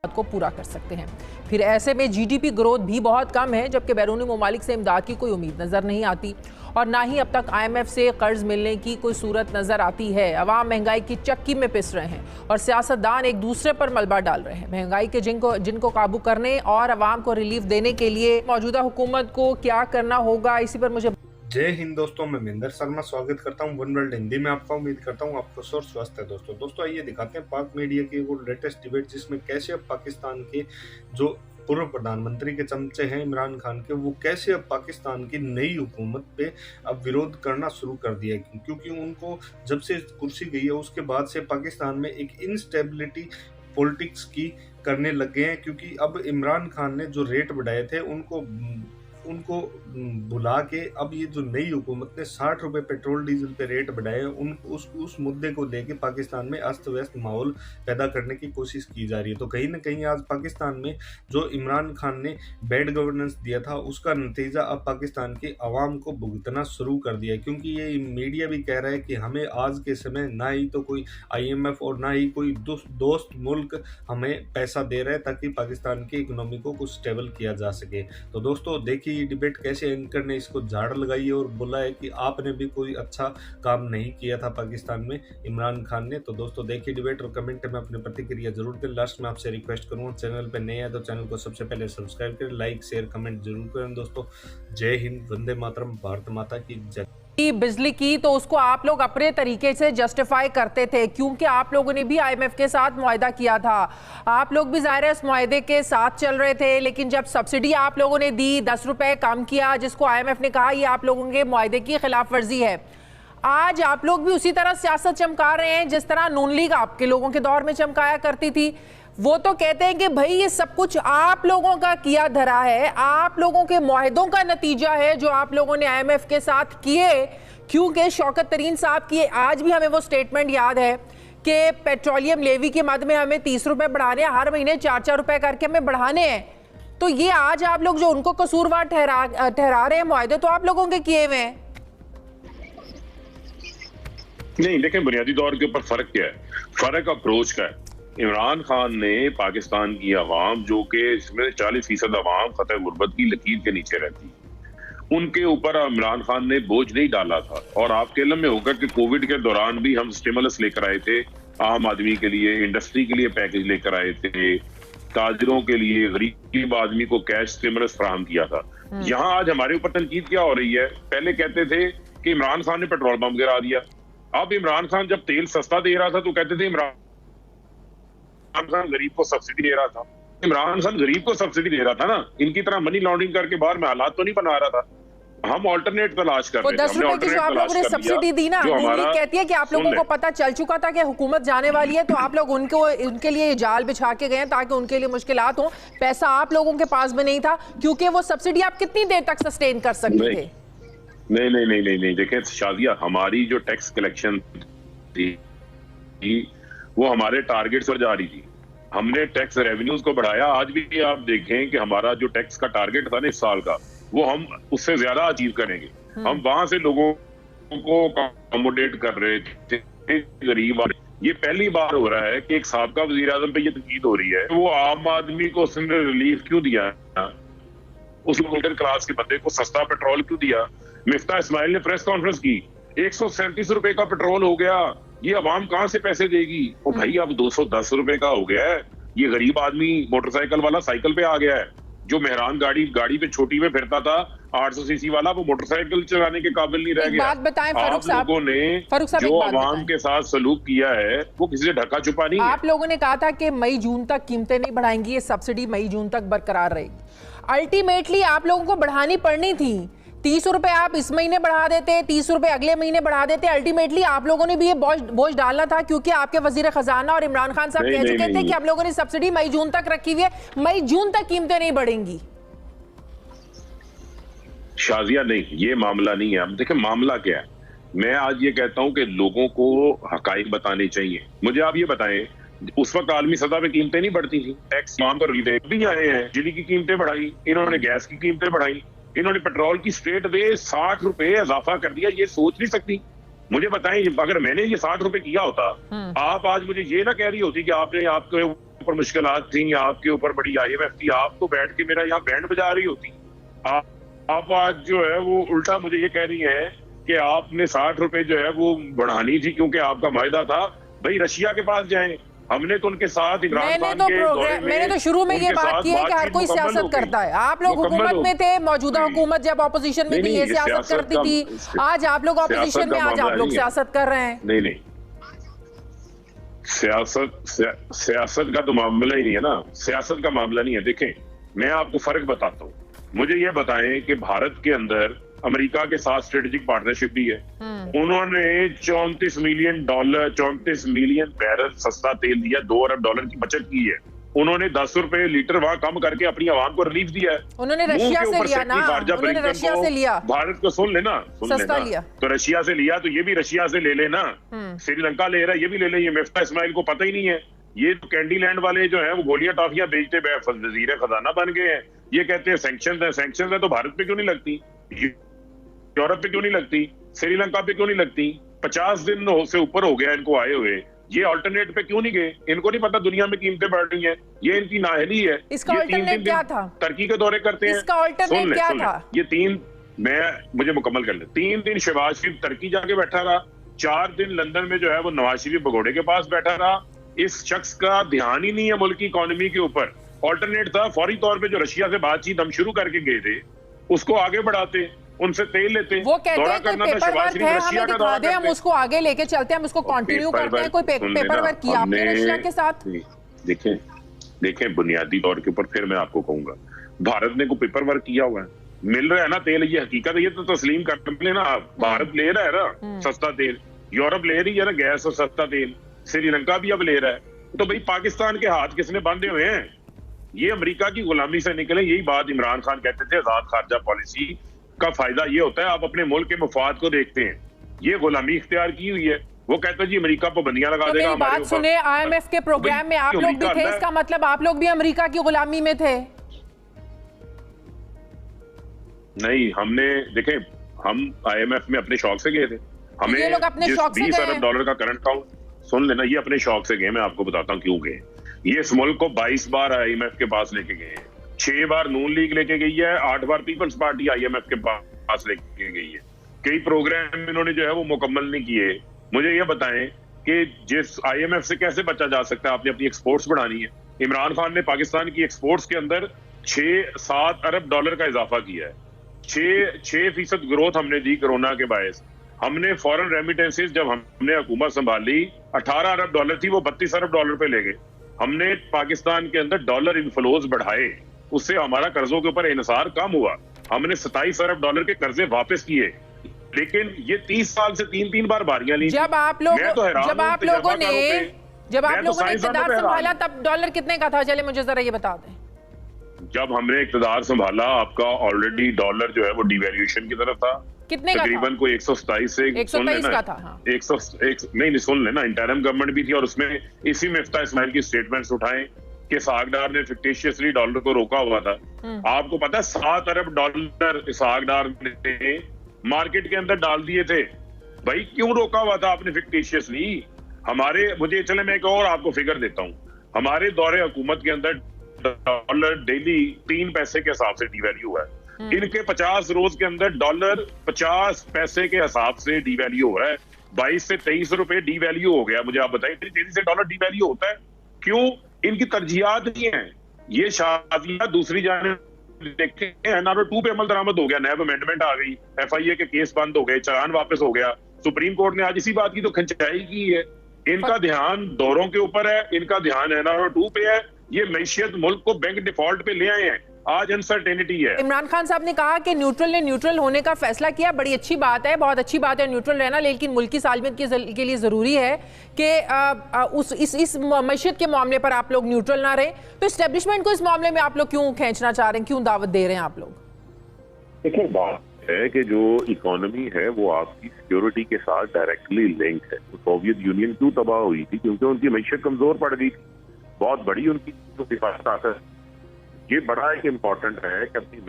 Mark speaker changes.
Speaker 1: को पूरा कर सकते हैं। फिर ऐसे में जीडीपी ग्रोथ भी बहुत कम है, जबकि बैरूनी ममालिक से इमदाद की कोई उम्मीद नजर नहीं आती और ना ही अब तक आईएमएफ से कर्ज मिलने की कोई सूरत नजर आती है। अवाम महंगाई की चक्की में पिस रहे हैं और सियासतदान एक दूसरे पर मलबा डाल रहे हैं। महंगाई के जिनको काबू करने और अवाम को रिलीफ देने के लिए मौजूदा हुकूमत को क्या करना होगा, इसी पर मुझे
Speaker 2: जय हिंद दोस्तों, मैं महेंद्र शर्मा स्वागत करता हूं वन वर्ल्ड हिंदी में। आपका उम्मीद करता हूं आपको स्वस्थ है। दोस्तों आइए दिखाते हैं पाक मीडिया की वो लेटेस्ट डिबेट, जिसमें कैसे अब पाकिस्तान के जो पूर्व प्रधानमंत्री के चमचे हैं इमरान खान के, वो कैसे अब पाकिस्तान की नई हुकूमत पे अब विरोध करना शुरू कर दिया है। क्योंकि उनको जब से कुर्सी गई है उसके बाद से पाकिस्तान में एक इनस्टेबिलिटी पॉलिटिक्स की करने लग गए हैं। क्योंकि अब इमरान खान ने जो रेट बढ़ाए थे उनको बुला के अब ये जो नई हुकूमत ने 60 रुपए पेट्रोल डीजल पे रेट बढ़ाए, उस मुद्दे को लेके पाकिस्तान में अस्त व्यस्त माहौल पैदा करने की कोशिश की जा रही है। तो कहीं ना कहीं आज पाकिस्तान में जो इमरान खान ने बैड गवर्नेंस दिया था, उसका नतीजा अब पाकिस्तान के अवाम को भुगतना शुरू कर दिया है। क्योंकि ये मीडिया भी कह रहा है कि हमें आज के समय ना ही तो कोई IMF और ना ही कोई दोस्त मुल्क हमें पैसा दे रहा है ताकि पाकिस्तान की इकोनॉमी को कुछ स्टेबल किया जा सके। तो दोस्तों देखिए ये डिबेट कैसे एंकर ने इसको झाड़ लगाई है और बोला है कि आपने भी कोई अच्छा काम नहीं किया था पाकिस्तान में इमरान खान ने। तो दोस्तों देखिए डिबेट और कमेंट में अपनी प्रतिक्रिया जरूर दें। लास्ट में आपसे रिक्वेस्ट करूंगा, चैनल पे नए हैं तो चैनल को सबसे पहले सब्सक्राइब करें, लाइक शेयर कमेंट जरूर करें। दोस्तों जय हिंद, वंदे मातरम, भारत माता की जय।
Speaker 1: बिजली की तो उसको आप लोग अपने तरीके से जस्टिफाई करते थे, क्योंकि आप लोगों ने भी आईएमएफ के साथ मुआहदा किया था। आप लोग भी ज़ाहिर है इस मुआहदे के साथ चल रहे थे, लेकिन जब सब्सिडी आप लोगों ने दी, 10 रुपए कम किया, जिसको आईएमएफ ने कहा ये आप लोगों के मुआहदे की खिलाफ वर्जी है। आज आप लोग भी उसी तरह सियासत चमका रहे हैं जिस तरह नून लीग आपके लोगों के दौर में चमकाया करती थी। वो तो कहते हैं कि भाई ये सब कुछ आप लोगों का किया धरा है, आप लोगों के मुआहदों का नतीजा है जो आप लोगों ने आईएमएफ के साथ किए। क्योंकि शौकत तरीन साहब की आज भी हमें वो स्टेटमेंट याद है कि पेट्रोलियम लेवी के मद में हमें 30 रुपए बढ़ाने हैं, हर महीने 4-4 रुपए करके हमें बढ़ाने हैं। तो ये आज आप लोग जो उनको कसूरवार ठहरा रहे हैं, मुआहदे तो आप लोगों के किए हुए हैं।
Speaker 3: नहीं, लेकिन बुनियादी तौर के ऊपर फर्क क्या है? फर्क अप्रोच का है। इमरान खान ने पाकिस्तान की आवाम, जो कि इसमें 40% आवाम खतरे गुर्बत की लकीर के नीचे रहती, उनके ऊपर इमरान खान ने बोझ नहीं डाला था। और आपके इल्म में होगा कि कोविड के दौरान भी हम स्टिमुलस लेकर आए थे, आम आदमी के लिए, इंडस्ट्री के लिए पैकेज लेकर आए थे, ताजरों के लिए, गरीब आदमी को कैश स्टिमुलस फराहम किया था। यहाँ आज हमारे ऊपर तनकीद क्या हो रही है? पहले कहते थे कि इमरान खान ने पेट्रोल पंप गिरा दिया। अब इमरान खान जब तेल सस्ता दे रहा था तो कहते थे इमरान खान गरीब को सब्सिडी दे रहा था। इमरान खान गरीब को सब्सिडी दे रहा था ना, इनकी तरह मनी लॉन्ड्रिंग करके बाहर में हालात तो नहीं बना रहा था। हम ऑल्टरनेट तलाश कर रहे थे।
Speaker 1: 10 रुपए की जो आप लोगों ने सब्सिडी दी ना, नून लीग कहती है कि आप लोगों को पता चल चुका था कि हुकूमत जाने वाली है, तो आप लोग उनके लिए जाल बिछा के गए ताकि उनके लिए मुश्किलात हो। पैसा आप लोगों के पास में नहीं था, क्योंकि वो सब्सिडी आप कितनी देर तक सस्टेन कर सकते थे?
Speaker 3: नहीं, देखिए शादिया, हमारी जो टैक्स कलेक्शन थी वो हमारे टारगेट पर जा रही थी। हमने टैक्स रेवेन्यूज को बढ़ाया। आज भी आप देखें कि हमारा जो टैक्स का टारगेट था ना इस साल का, वो हम उससे ज्यादा अचीव करेंगे। हम वहां से लोगों को अकोमोडेट कर रहे थे, गरीब। ये पहली बार हो रहा है कि एक साबका वजीर आजम पे ये तनकीद हो रही है। वो आम आदमी को उसने रिलीफ क्यों दिया? उस मिडिल क्लास के बंदे को सस्ता पेट्रोल क्यों दिया? मिफ्ता इस्माइल ने प्रेस कॉन्फ्रेंस की, 137 रुपए का पेट्रोल हो गया, ये अवाम कहां से पैसे देगी? ओ भाई अब 210 रुपए का हो गया है। ये गरीब आदमी मोटरसाइकिल वाला साइकिल पे आ गया है। जो मेहरान गाड़ी पे छोटी में फिरता था 800 सीसी वाला, वो मोटरसाइकिल चलाने के काबिल नहीं रह गया।
Speaker 1: बात बताएं फारूक साहब,
Speaker 3: आप लोगों ने जो अवाम के साथ सलूक किया है वो किसी से ढका छुपा नहीं है।
Speaker 1: आप लोगों ने कहा था कि मई जून तक कीमतें नहीं बढ़ाएंगी, ये सब्सिडी मई जून तक बरकरार रहेगी। अल्टीमेटली आप लोगों को बढ़ानी पड़नी थी। 30 रुपए आप इस महीने बढ़ा देते, 30 रुपए अगले महीने बढ़ा देते। अल्टीमेटली आप लोगों ने भी ये बोझ डालना था, क्योंकि आपके वजीर खजाना और इमरान खान साहब कह चुके थे कि हम लोगों ने सब्सिडी मई जून तक रखी हुई है, मई जून तक कीमतें नहीं बढ़ेंगी।
Speaker 3: शाजिया नहीं, ये मामला नहीं है। अब देखिए मामला क्या है। मैं आज ये कहता हूं कि लोगों को हकाइक बताने चाहिए। मुझे आप ये बताएं, उस वक्त आलमी सतह पे कीमतें नहीं बढ़ती थी, टैक्स मान कर भी आए हैं, बिजली की कीमतें बढ़ाई इन्होंने, गैस की कीमतें बढ़ाई इन्होंने, पेट्रोल की स्ट्रेट वे 60 रुपए इजाफा कर दिया। ये सोच नहीं सकती? मुझे बताएं, अगर मैंने ये 60 रुपए किया होता, आप आज मुझे ये ना कह रही होती कि आपने आपके ऊपर मुश्किलात थी, आपके ऊपर बड़ी IMF थी, आप तो बैठ के मेरा यहाँ बैंड बजा रही होती। आप आज जो है वो उल्टा मुझे ये कह रही है कि आपने 60 रुपए जो है वो बढ़ानी थी क्योंकि आपका वायदा था। भाई रशिया के पास जाएं, हमने तो उनके साथ इमरान खान के दौरे में
Speaker 1: मैंने तो शुरू में ये बात की है कि हर कोई सियासत करता है। आप लोग हुकूमत में थे, मौजूदा हुकूमत जब ऑपोजिशन में थी ये सियासत करती थी, आज आप लोग ऑपोजिशन में, आज आप लोग सियासत कर रहे हैं।
Speaker 3: नहीं, सियासत का तो मामला ही नहीं है ना, सियासत का मामला नहीं है। देखें, मैं आपको फर्क बताता हूँ। मुझे ये बताएं कि भारत के अंदर अमेरिका के साथ स्ट्रेटेजिक पार्टनरशिप भी है। उन्होंने $34 मिलियन बैरल सस्ता तेल दिया, $2 अरब की बचत की है। उन्होंने 10 रुपए लीटर वहां कम करके अपनी आवाम को रिलीफ दिया है।
Speaker 1: उन्होंने रशिया से लिया ना, उन्होंने रशिया से लिया,
Speaker 3: भारत को सुन लेना,
Speaker 1: सस्ता लिया
Speaker 3: तो रशिया से लिया, तो ये भी रशिया से ले लेना। श्रीलंका ले रहा है, ये भी ले ले। ये मिफ्ता इस्माइल को पता ही नहीं है। ये तो कैंडी लैंड वाले जो है वो गोलियां टॉफियां बेचते वजीर खजाना बन गए हैं। ये कहते हैं सैंक्शन है, तो भारत पे क्यों नहीं लगती, यूरोप पे क्यों नहीं लगती, श्रीलंका पे क्यों नहीं लगती? 50 दिन से ऊपर हो गया इनको आए हुए, ये अल्टरनेट पे क्यों नहीं गए? इनको नहीं पता दुनिया में कीमतें बढ़ रही हैं, ये इनकी नाअहली है।
Speaker 1: इसका अल्टरनेट क्या था?
Speaker 3: टर्की के दौरे करते हैं।
Speaker 1: इसका अल्टरनेट क्या था?
Speaker 3: ये मुझे मुकम्मल कर ले। 3 दिन शहबाज शरीफ टर्की जाके बैठा रहा, 4 दिन लंदन में जो है वो नवाज शरीफ भगोड़े के पास बैठा रहा। इस शख्स का ध्यान ही नहीं है मुल्क की इकोनॉमी के ऊपर। ऑल्टरनेट था फौरी तौर पे जो रशिया से बातचीत हम शुरू करके गए थे उसको आगे बढ़ाते, उनसे तेल लेते।
Speaker 1: वो कहते हैं कोई पेपर वर्क है,
Speaker 3: रशिया
Speaker 1: हमें दिखा दे, हम उसको आगे लेके चलते हैं, हम उसको कंटिन्यू करते हैं। कोई पेपर वर्क किया आपने रशिया के साथ?
Speaker 3: देखें बुनियादी तौर के ऊपर फिर मैं आपको कहूंगा, भारत ने कोई पेपर वर्क किया हुआ है? मिल रहा है ना तेल, ये हकीकत है, ये तो तस्लीम कर लेना। भारत ले रहा है ना सस्ता तेल, यूरोप ले रही है ना गैस और सस्ता तेल, श्रीलंका भी अब ले रहा है। तो भाई पाकिस्तान के हाथ किसने बांधे हुए हैं? ये अमेरिका की गुलामी से निकले। यही बात इमरान खान कहते थे, आजाद खारजा पॉलिसी का फायदा ये होता है आप अपने मुल्क के मफाद को देखते हैं। ये गुलामी इख्तियार की हुई है। वो कहते हैं जी अमेरिका पाबंदियां लगा देगा हमारे ऊपर।
Speaker 1: बात सुने, IMF के प्रोग्राम में आप लोग भी थे, इसका मतलब आप लोग भी अमेरिका की गुलामी में थे?
Speaker 3: नहीं, हमने देखे, हम IMF में अपने शौक से गए थे। हमें
Speaker 1: ये लोग अपने शौक से
Speaker 3: $20 अरब का करंट अकाउंट, सुन लेना, ये अपने शौक से गए। मैं आपको बताता हूँ क्यों गए। ये इस मुल्क को 22 बार IMF के पास लेके गए हैं, 6 बार नून लीग लेके गई है, 8 बार पीपल्स पार्टी IMF के पास लेके गई है। कई प्रोग्राम इन्होंने जो है वो मुकम्मल नहीं किए। मुझे ये बताएं कि जिस IMF से कैसे बचा जा सकता है? आपने अपनी एक्सपोर्ट्स बढ़ानी है। इमरान खान ने पाकिस्तान की एक्सपोर्ट्स के अंदर $6-7 अरब का इजाफा किया है। 6% ग्रोथ हमने दी कोरोना के बायस। हमने फॉरेन रेमिटेंसेस जब हमने हुकूमत संभाली $18 अरब थी, वो $32 अरब पे ले गए। हमने पाकिस्तान के अंदर डॉलर इनफ्लोज बढ़ाए, उससे हमारा कर्जों के ऊपर इन्हिसार कम हुआ। हमने $27 अरब के कर्जे वापस किए, लेकिन ये 30 साल से 3 बार बारियां ली।
Speaker 1: जब आप लोगों ने इक़्तिदार संभाला तब डॉलर कितने का था? चले मुझे जरा ये बता दें।
Speaker 3: जब हमने इक़्तिदार संभाला आपका ऑलरेडी डॉलर जो है वो डिवैल्यूएशन की तरफ था।
Speaker 1: कितने का
Speaker 3: तकरीबन कोई 127 से
Speaker 1: 123 का था। हाँ।
Speaker 3: 101 नहीं सुन लेना, इंटरिम गवर्नमेंट भी थी और उसमें इसी मिफ्ता इस्माइल की स्टेटमेंट्स उठाएं कि इसहाक ने फिक्टिशियसली डॉलर को रोका हुआ था। आपको पता है $7 अरब इसहाक ने मार्केट के अंदर डाल दिए थे। भाई क्यों रोका हुआ था आपने फिक्टिशियसली? मुझे चले मैं एक और आपको फिगर देता हूँ। हमारे दौरे हुकूमत के अंदर डॉलर डेली 3 पैसे के हिसाब से डिवैल्यू हुआ है। इनके 50 रोज के अंदर डॉलर 50 पैसे के हिसाब से डिवैल्यू हो रहा है। 22 से 23 रुपए डिवैल्यू हो गया। मुझे आप बताइए इतनी तेजी से डॉलर डिवैल्यू होता है क्यों? इनकी तरजीहात नहीं है। ये शादियां दूसरी जाने देखे, NRO 2 पे अमल दरामद हो गया, नैब अमेंडमेंट आ गई, FIA के केस बंद हो गए, चालान वापस हो गया। सुप्रीम कोर्ट ने आज इसी बात की तो खंचाई की है। इनका ध्यान दौरों के ऊपर है, इनका ध्यान NRO 2 पे है। ये मैशियत मुल्क को बैंक डिफॉल्ट पे ले आए हैं। आज अनसर्टेनिटी है। इमरान
Speaker 1: खान साहब ने कहा कि न्यूट्रल ने न्यूट्रल होने का फैसला किया। बड़ी अच्छी बात है, बहुत अच्छी बात है न्यूट्रल रहना, लेकिन मुल्क की सालमियत के लिए जरूरी है कि इस मैशियत के मामले पर आप लोग न्यूट्रल ना रहे। तो एस्टेब्लिशमेंट को इस मामले में आप लोग क्यों खींचना चाह रहे हैं, क्यों दावत दे रहे हैं आप लोग?
Speaker 3: देखिए, बात है कि जो इकोनॉमी है वो आपकी सिक्योरिटी के साथ डायरेक्टली लिंक है। तो सोवियत यूनियन क्यों तबाह हुई थी? क्योंकि उनकी मैशियत कमजोर पड़ गई थी। बहुत बड़ी उनकी जो ताकत, ये बड़ा एक इम्पोर्टेंट है कि अपनी